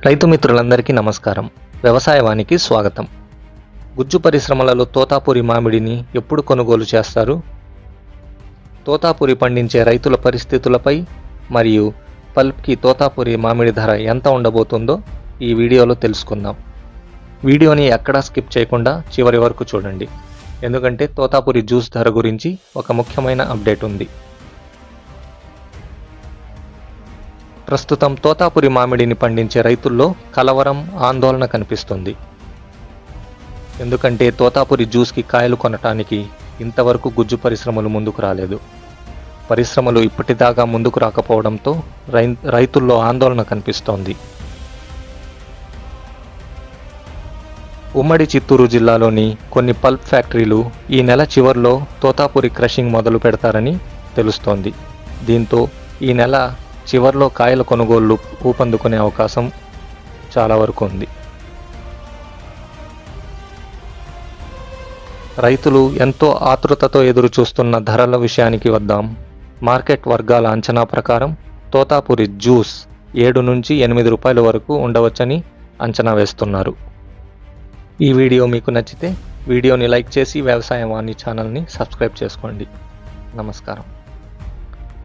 రైతు మిత్రులందరికీ నమస్కారం. వ్యవసాయవానికి స్వాగతం. గుజ్జు పరిశ్రమలలో తోతాపురి మామిడిని ఎప్పుడు కొనుగోలు చేస్తారు? తోతాపురి పండించే రైతుల పరిస్థితులపై మరియు పల్ప్కి తోతాపురి మామిడి ధర ఎంత ఉండబోతుందో ఈ వీడియోలో తెలుసుకుందాం. వీడియోని ఎక్కడా స్కిప్ చేయకుండా చివరి వరకు చూడండి, ఎందుకంటే తోతాపురి జ్యూస్ ధర గురించి ఒక ముఖ్యమైన అప్డేట్ ఉంది. ప్రస్తుతం తోతాపురి మామిడిని పండించే రైతుల్లో కలవరం, ఆందోళన కనిపిస్తుంది. ఎందుకంటే తోతాపురి జ్యూస్కి కాయలు కొనటానికి ఇంతవరకు గుజ్జు పరిశ్రమలు ముందుకు రాలేదు. పరిశ్రమలు ఇప్పటిదాకా ముందుకు రాకపోవడంతో రైతుల్లో ఆందోళన కనిపిస్తోంది. ఉమ్మడి చిత్తూరు జిల్లాలోని కొన్ని పల్ప్ ఫ్యాక్టరీలు ఈ నెల చివర్లో తోతాపురి క్రషింగ్ మొదలు పెడతారని తెలుస్తోంది. దీంతో ఈ నెల చివర్లో కాయల కొనుగోళ్లు ఊపందుకునే అవకాశం చాలా వరకు ఉంది. రైతులు ఎంతో ఆతృతతో ఎదురు చూస్తున్న ధరల విషయానికి వద్దాం. మార్కెట్ వర్గాల అంచనా ప్రకారం తోతాపురి జ్యూస్ 7 నుంచి 8 రూపాయల వరకు ఉండవచ్చని అంచనా వేస్తున్నారు. ఈ వీడియో మీకు నచ్చితే వీడియోని లైక్ చేసి వ్యవసాయవాణి ఛానల్ని సబ్స్క్రైబ్ చేసుకోండి. నమస్కారం.